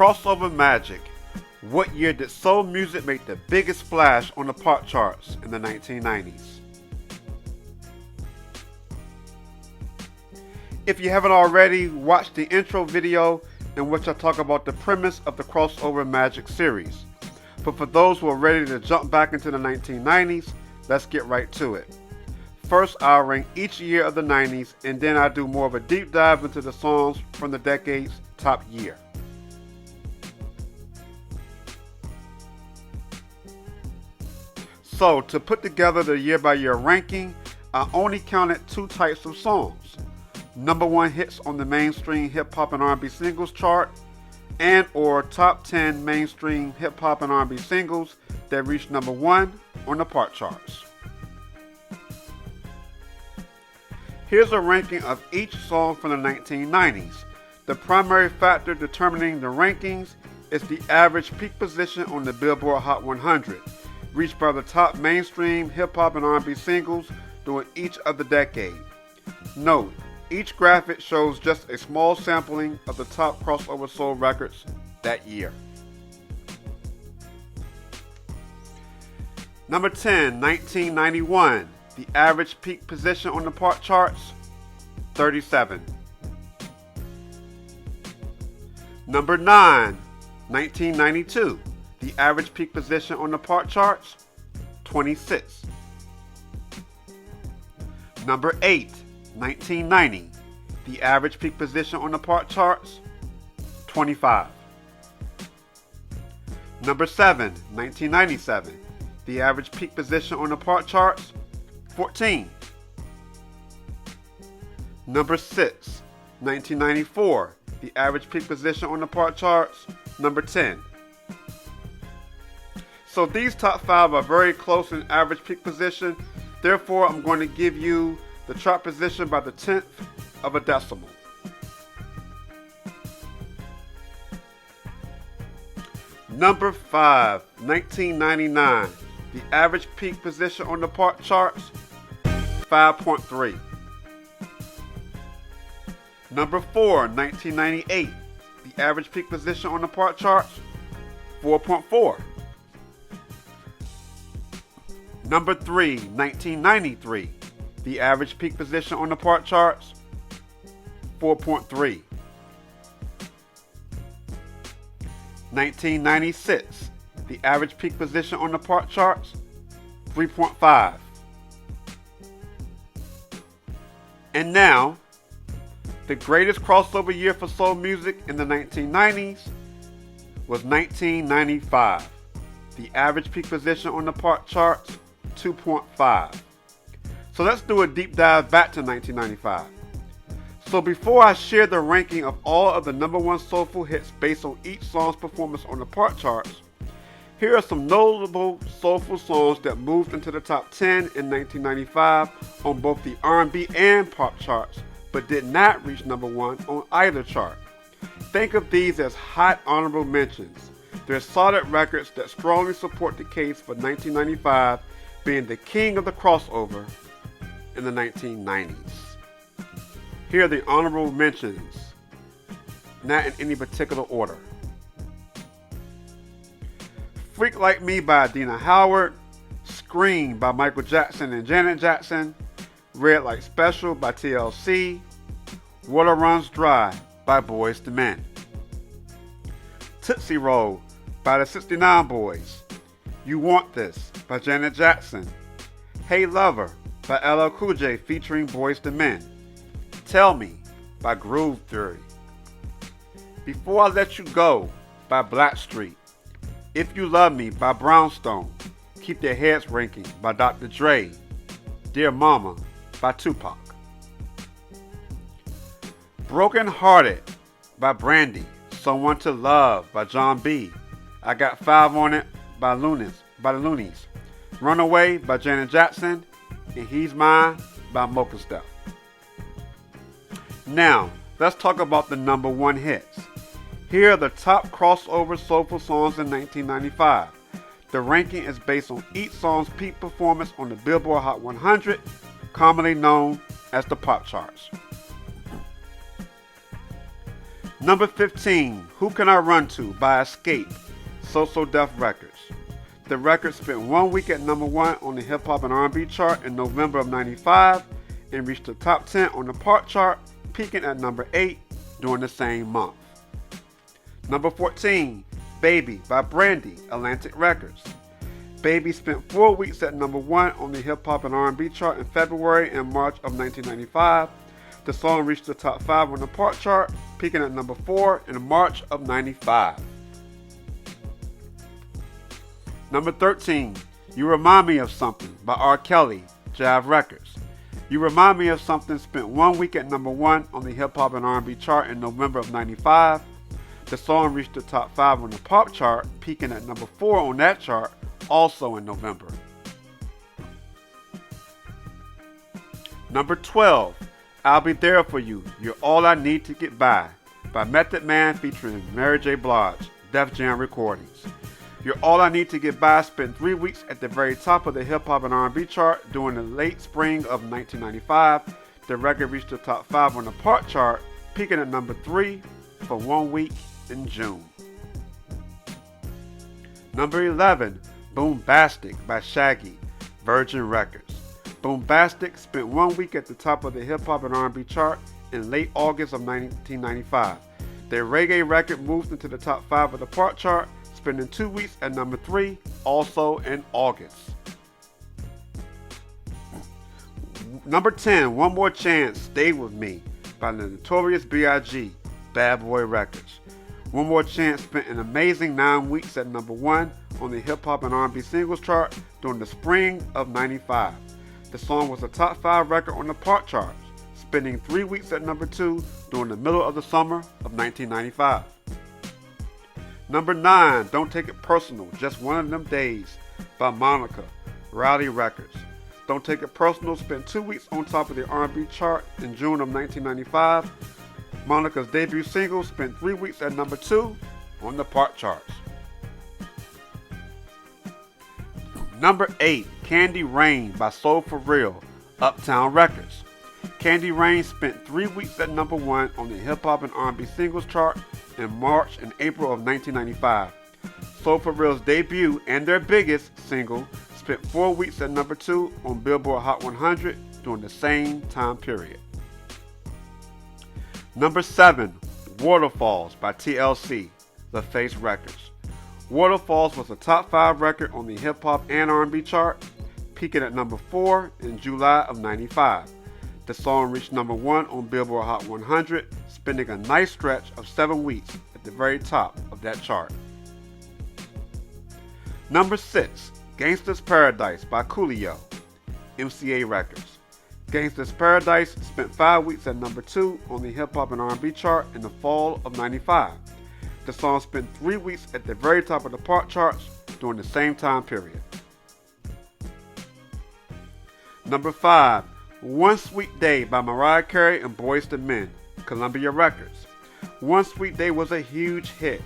Crossover magic. What year did soul music make the biggest splash on the pop charts in the 1990s? If you haven't already, watch the intro video in which I talk about the premise of the Crossover Magic series. But for those who are ready to jump back into the 1990s, let's get right to it. First, I'll rank each year of the 90s, and then I'll do more of a deep dive into the songs from the decade's top year. So, to put together the year-by-year ranking, I only counted two types of songs. Number one hits on the mainstream hip-hop and R&B singles chart, and or top 10 mainstream hip-hop and R&B singles that reached number one on the pop charts. Here's a ranking of each song from the 1990s. The primary factor determining the rankings is the average peak position on the Billboard Hot 100, reached by the top mainstream hip-hop and R&B singles during each of the decade. Note, each graphic shows just a small sampling of the top crossover soul records that year. Number 10, 1991. The average peak position on the pop charts, 37. Number 9, 1992. The average peak position on the pop charts, 26. Number 8, 1990. The average peak position on the pop charts, 25. Number 7, 1997. The average peak position on the pop charts, 14. Number 6, 1994. The average peak position on the pop charts, number 10. So these top 5 are very close in average peak position. Therefore, I'm going to give you the chart position by the 10th of a decimal. Number 5, 1999. The average peak position on the pop charts, 5.3. Number 4, 1998. The average peak position on the pop charts, 4.4. Number 3, 1993. The average peak position on the pop charts, 4.3. 1996. The average peak position on the pop charts, 3.5. And now, the greatest crossover year for soul music in the 1990s was 1995. The average peak position on the pop charts, 2.5. So let's do a deep dive back to 1995. So before I share the ranking of all of the number one soulful hits based on each song's performance on the pop charts, here are some notable soulful songs that moved into the top 10 in 1995 on both the R&B and pop charts, but did not reach number one on either chart. Think of these as hot honorable mentions. They're solid records that strongly support the case for 1995 being the king of the crossover in the 1990s. Here are the honorable mentions, not in any particular order. Freak Like Me by Adina Howard, Scream by Michael Jackson and Janet Jackson, Red Light Special by TLC, Water Runs Dry by Boyz II Men, Tootsie Roll by the 69 Boys, You Want This by Janet Jackson, Hey Lover by LL Cool J featuring Boyz II Men, Tell Me by Groove Theory, Before I Let You Go by Blackstreet, If You Love Me by Brownstone, Keep Their Heads Ranking by Dr. Dre, Dear Mama by Tupac, Broken Hearted by Brandy, Someone to Love by John B, I Got 5 on It by the Loonies, Runaway by Janet Jackson, and He's Mine by Mocha Steph. Now, let's talk about the number one hits. Here are the top crossover soulful songs in 1995. The ranking is based on each song's peak performance on the Billboard Hot 100, commonly known as the pop charts. Number 15, Who Can I Run To by Escape, So Def Records. The record spent 1 week at number 1 on the hip hop and R&B chart in November of 95 and reached the top 10 on the pop chart, peaking at number 8 during the same month. Number 14, Baby by Brandy, Atlantic Records. Baby spent 4 weeks at number 1 on the hip hop and R&B chart in February and March of 1995. The song reached the top 5 on the pop chart, peaking at number 4 in March of 95. Number 13, You Remind Me of Something by R. Kelly, Jive Records. You Remind Me of Something spent 1 week at number 1 on the hip hop and R&B chart in November of 95. The song reached the top 5 on the pop chart, peaking at number 4 on that chart, also in November. Number 12, I'll Be There For You, You're All I Need to Get By Method Man featuring Mary J. Blige, Def Jam Recordings. You're All I Need to Get By spent 3 weeks at the very top of the hip hop and R&B chart during the late spring of 1995. The record reached the top 5 on the pop chart, peaking at number 3 for 1 week in June. Number 11, Boombastic by Shaggy, Virgin Records. Boombastic spent 1 week at the top of the hip hop and R&B chart in late August of 1995. Their reggae record moved into the top 5 of the pop chart, spending 2 weeks at number 3, also in August. Number 10, One More Chance, Stay With Me by the Notorious B.I.G., Bad Boy Records. One More Chance spent an amazing 9 weeks at number 1 on the hip hop and R&B singles chart during the spring of 95. The song was a top 5 record on the pop charts, spending 3 weeks at number 2 during the middle of the summer of 1995. Number 9, Don't Take It Personal, Just One of Them Days by Monica, Rowdy Records. Don't Take It Personal spent 2 weeks on top of the R&B chart in June of 1995. Monica's debut single spent 3 weeks at number 2 on the pop charts. Number 8, Candy Rain by Soul For Real, Uptown Records. Candy Rain spent 3 weeks at number 1 on the hip hop and R&B singles chart in March and April of 1995. Soul For Real's debut and their biggest single spent 4 weeks at number 2 on Billboard Hot 100 during the same time period. Number 7, Waterfalls by TLC, The Face Records. Waterfalls was a top 5 record on the hip hop and R&B chart, peaking at number 4 in July of 95. The song reached number 1 on Billboard Hot 100, spending a nice stretch of 7 weeks at the very top of that chart. Number 6, Gangsters Paradise by Coolio, MCA Records. Gangsters Paradise spent 5 weeks at number 2 on the hip hop and R&B chart in the fall of 95. The song spent 3 weeks at the very top of the pop charts during the same time period. Number 5, One Sweet Day by Mariah Carey and Boyz II Men, Columbia Records. One Sweet Day was a huge hit.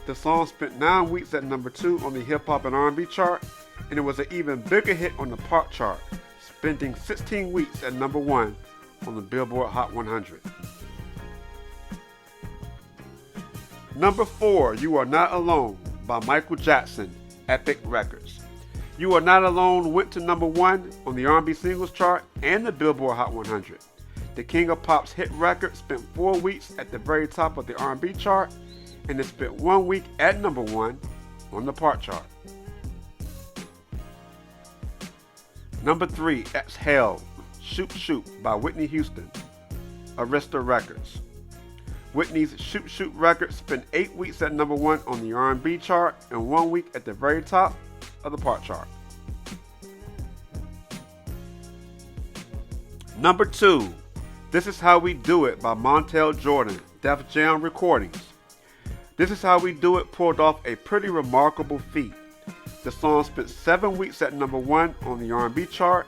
The song spent 9 weeks at number 2 on the hip hop and R&B chart, and it was an even bigger hit on the pop chart, spending 16 weeks at number 1 on the Billboard Hot 100. Number 4, You Are Not Alone by Michael Jackson, Epic Records. You Are Not Alone went to number 1 on the R&B singles chart and the Billboard Hot 100. The King of Pop's hit record spent 4 weeks at the very top of the R&B chart, and it spent 1 week at number 1 on the pop chart. Number 3, Exhale, Shoot Shoot by Whitney Houston, Arista Records. Whitney's Shoot Shoot record spent 8 weeks at number 1 on the R&B chart and 1 week at the very top of the pop chart. Number 2, This Is How We Do It by Montel Jordan, Def Jam Recordings. This Is How We Do It pulled off a pretty remarkable feat. The song spent 7 weeks at number 1 on the R&B chart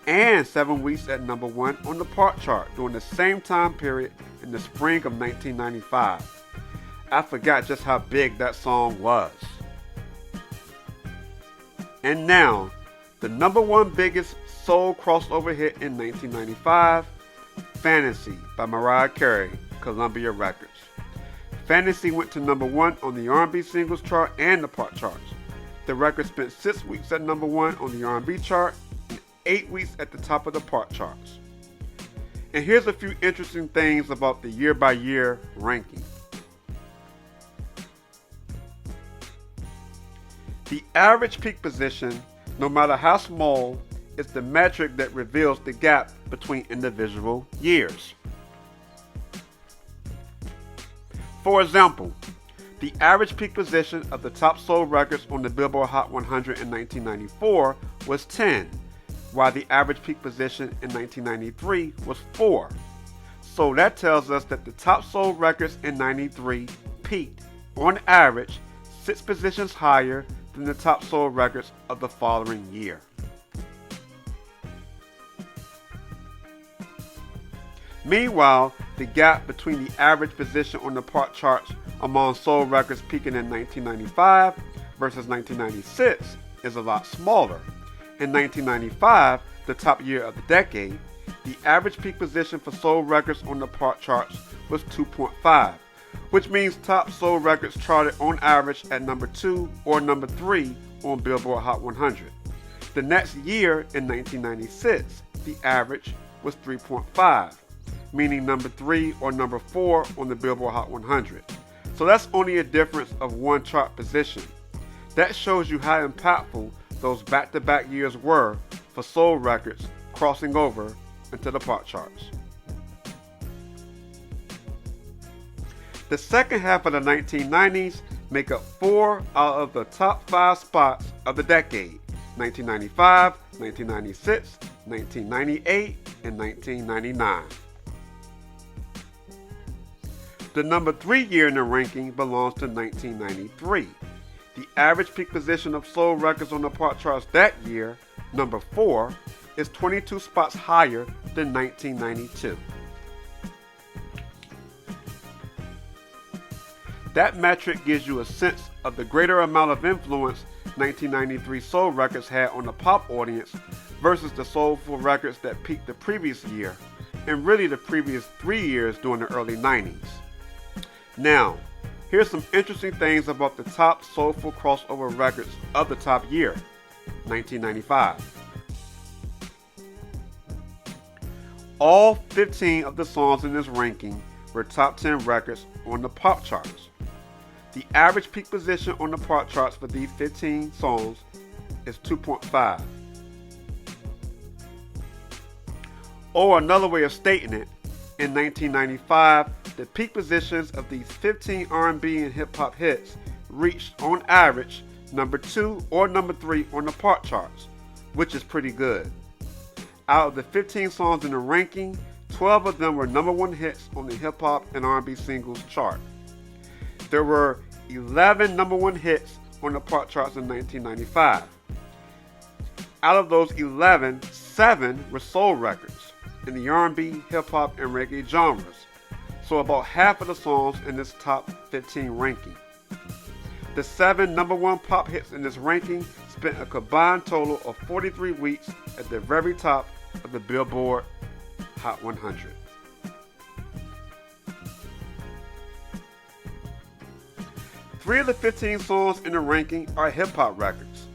and 7 weeks at number 1 on the pop chart during the same time period in the spring of 1995. I forgot just how big that song was. And now, the number 1 biggest soul crossover hit in 1995, Fantasy by Mariah Carey, Columbia Records. Fantasy went to number 1 on the R&B singles chart and the pop charts. The record spent 6 weeks at number 1 on the R&B chart and 8 weeks at the top of the pop charts. And here's a few interesting things about the year-by-year ranking. The average peak position, no matter how small, is the metric that reveals the gap between individual years. For example, the average peak position of the top soul records on the Billboard Hot 100 in 1994 was 10, while the average peak position in 1993 was 4. So that tells us that the top soul records in 93 peaked, on average, 6 positions higher than the top soul records of the following year. Meanwhile, the gap between the average position on the pop charts among soul records peaking in 1995 versus 1996 is a lot smaller. In 1995, the top year of the decade, the average peak position for soul records on the pop charts was 2.5, which means top soul records charted on average at number 2 or number 3 on Billboard Hot 100. The next year, in 1996, the average was 3.5, meaning number 3 or number 4 on the Billboard Hot 100. So that's only a difference of 1 chart position. That shows you how impactful those back-to-back years were for soul records crossing over into the pop charts. The second half of the 1990s make up 4 out of the top 5 spots of the decade: 1995, 1996, 1998, and 1999. The number 3 year in the ranking belongs to 1993. The average peak position of soul records on the pop charts that year, number 4, is 22 spots higher than 1992. That metric gives you a sense of the greater amount of influence 1993 soul records had on the pop audience versus the soulful records that peaked the previous year, and really the previous 3 years during the early 90s. Now, here's some interesting things about the top soulful crossover records of the top year, 1995. All 15 of the songs in this ranking were top 10 records on the pop charts. The average peak position on the pop charts for these 15 songs is 2.5. Or another way of stating it, in 1995, the peak positions of these 15 R&B and hip-hop hits reached, on average, number 2 or number 3 on the pop charts, which is pretty good. Out of the 15 songs in the ranking, 12 of them were number 1 hits on the hip-hop and R&B singles chart. There were 11 number 1 hits on the pop charts in 1995. Out of those 11, 7 were soul records in the R&B, hip-hop, and reggae genres, so about half of the songs in this top 15 ranking. The 7 number 1 pop hits in this ranking spent a combined total of 43 weeks at the very top of the Billboard Hot 100. Three of the 15 songs in the ranking are hip-hop records.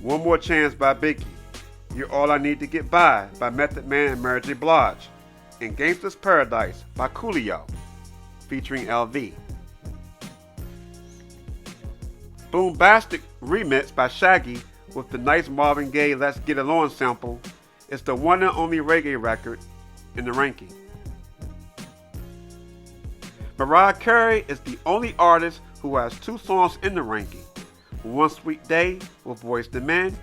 One More Chance by Biggie, You're All I Need to Get By Method Man and Mary J. Blige, and Gangsters Paradise by Coolio, featuring LV. Boombastic remix by Shaggy with the nice Marvin Gaye Let's Get It On sample is the one and only reggae record in the ranking. Mariah Carey is the only artist who has 2 songs in the ranking: One Sweet Day with Boyz II Men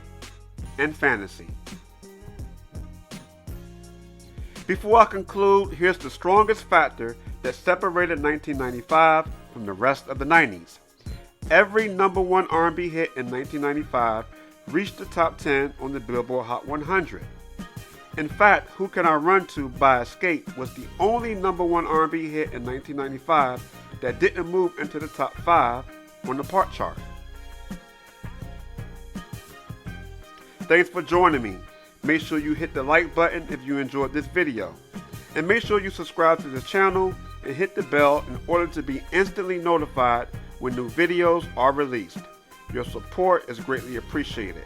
and Fantasy. Before I conclude, here's the strongest factor that separated 1995 from the rest of the 90s. Every number 1 R&B hit in 1995 reached the top 10 on the Billboard Hot 100. In fact, Who Can I Run To by Escape was the only number 1 R&B hit in 1995 that didn't move into the top 5 on the pop chart. Thanks for joining me. Make sure you hit the like button if you enjoyed this video. And make sure you subscribe to the channel and hit the bell in order to be instantly notified when new videos are released. Your support is greatly appreciated.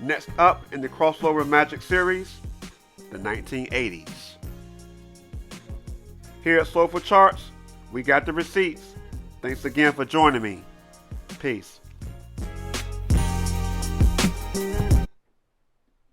Next up in the Crossover Magic series, the 1980s. Here at Soulful Charts, we got the receipts. Thanks again for joining me. Peace.